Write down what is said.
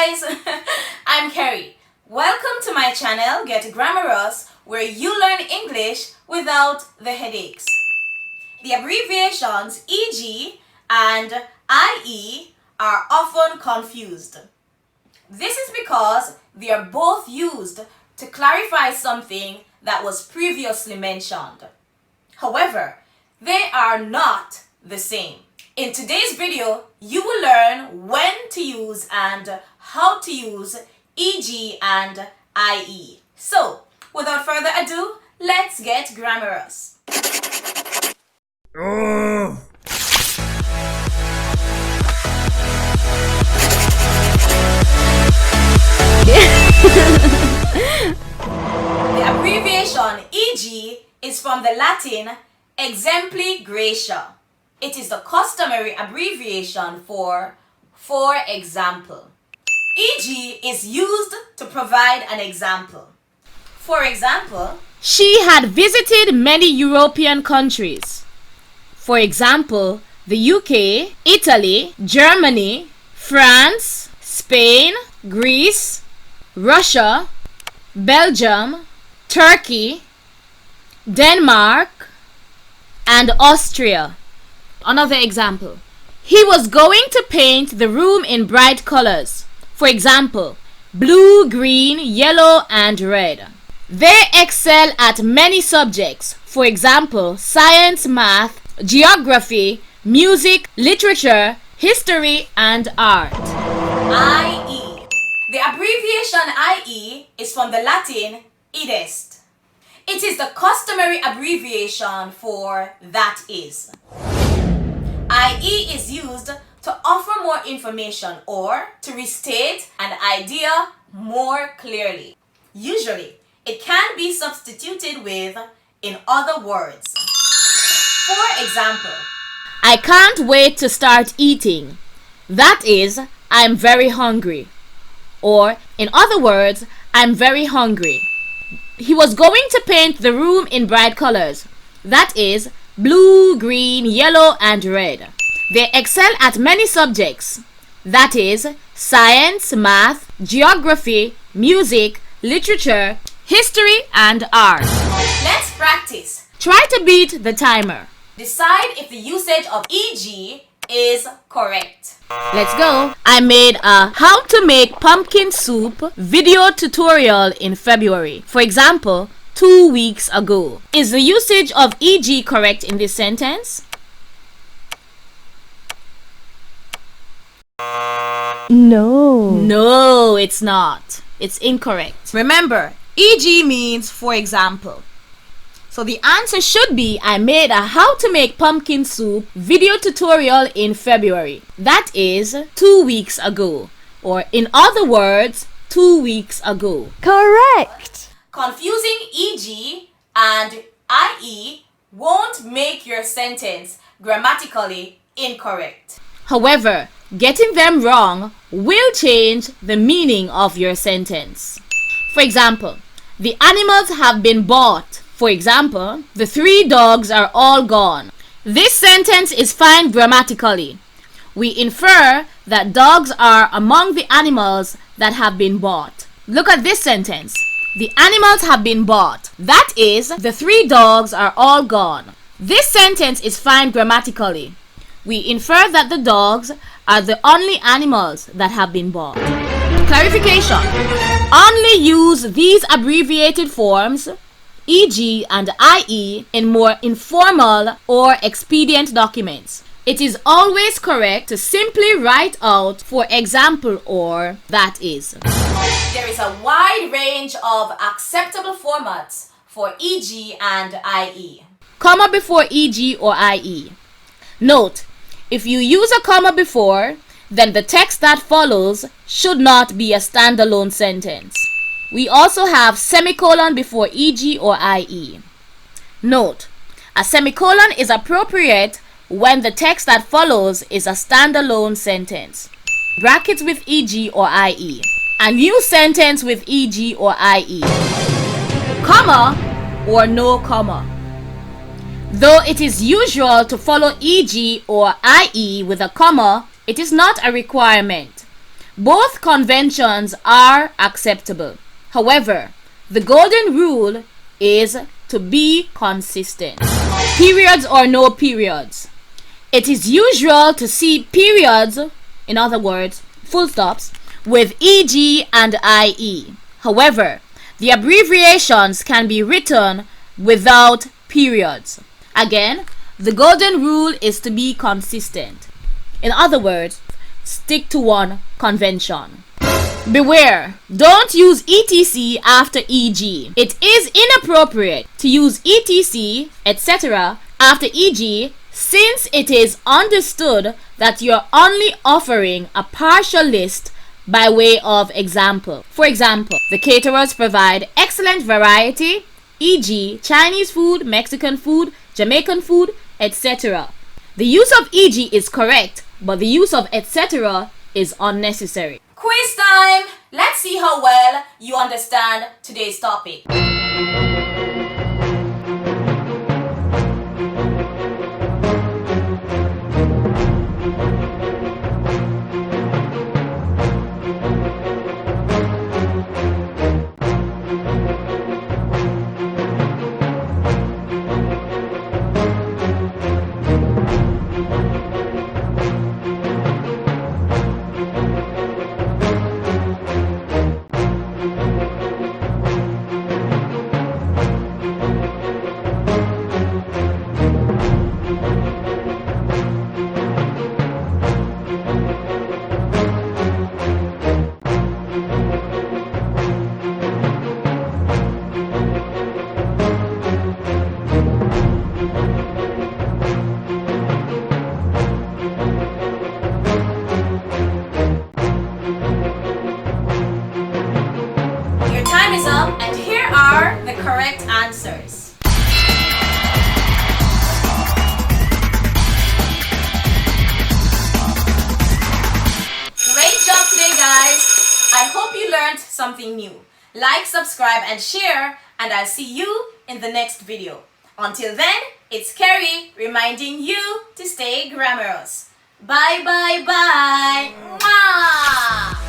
guys, I'm Kerry. Welcome to my channel Get Grammarous, where you learn English without the headaches. The abbreviations e.g. and i.e. are often confused. This is because they are both used to clarify something that was previously mentioned. However, they are not the same. In today's video, you will learn when to use and how to use e.g. and i.e. So, without further ado, let's get grammarous. The abbreviation e.g. is from the Latin exempli gratia. It is the customary abbreviation for example. e.g. is used to provide an example. For example, she had visited many European countries. For example, the UK, Italy, Germany, France, Spain, Greece, Russia, Belgium, Turkey, Denmark, and Austria. Another example. He was going to paint the room in bright colors. For example, blue, green, yellow, and red. They excel at many subjects. For example, science, math, geography, music, literature, history, and art. i.e. The abbreviation i.e. is from the Latin id.est. It is the customary abbreviation for that is. i.e. is used to offer more information or to restate an idea more clearly. Usually, it can be substituted with in other words. For example, I can't wait to start eating. That is, I'm very hungry. Or, in other words, I'm very hungry. He was going to paint the room in bright colors. That is, blue, green, yellow, and red. They excel at many subjects. That is, science, math, geography, music, literature, history, and art. Let's practice. Try to beat the timer. Decide if the usage of e.g. is correct. Let's go. I made a how to make pumpkin soup video tutorial in February. For example, 2 weeks ago. Is the usage of e.g. correct in this sentence? No, it's not. It's incorrect. Remember, e.g. means for example. So the answer should be I made a how to make pumpkin soup video tutorial in February. That is 2 weeks ago. Or in other words, 2 weeks ago. Correct! Confusing e.g. and i.e. won't make your sentence grammatically incorrect. However, getting them wrong will change the meaning of your sentence. For example, the animals have been bought. For example, the 3 dogs are all gone. This sentence is fine grammatically. We infer that dogs are among the animals that have been bought. Look at this sentence. The animals have been bought. That is, the 3 dogs are all gone. This sentence is fine grammatically. We infer that the dogs are the only animals that have been bought. Clarification. Only use these abbreviated forms e.g. and i.e. in more informal or expedient documents. It is always correct to simply write out for example or that is. There is a wide range of acceptable formats for e.g. and i.e. Comma before e.g. or i.e. Note, if you use a comma before, then the text that follows should not be a standalone sentence. We also have semicolon before e.g. or i.e. Note, a semicolon is appropriate when the text that follows is a standalone sentence. Brackets with e.g. or i.e. A new sentence with e.g. or i.e. Comma or no comma. Though it is usual to follow e.g. or i.e. with a comma, it is not a requirement. Both conventions are acceptable. However, the golden rule is to be consistent. Periods or no periods. It is usual to see periods, in other words, full stops, with e.g. and i.e. However, the abbreviations can be written without periods. Again, the golden rule is to be consistent. In other words, stick to one convention. Beware, don't use etc. after e.g. It is inappropriate to use etc., etc. after e.g. since it is understood that you're only offering a partial list by way of example. For example, the caterers provide excellent variety, e.g. Chinese food, Mexican food, Jamaican food, etc. The use of e.g. is correct, but the use of etc. is unnecessary. Quiz time! Let's see how well you understand today's topic. And here are the correct answers. Great job today, guys. I hope you learned something new. Like, subscribe, and share, and I'll see you in the next video. Until then, it's Kerry reminding you to stay grammarous. Bye, bye, bye. Mwah!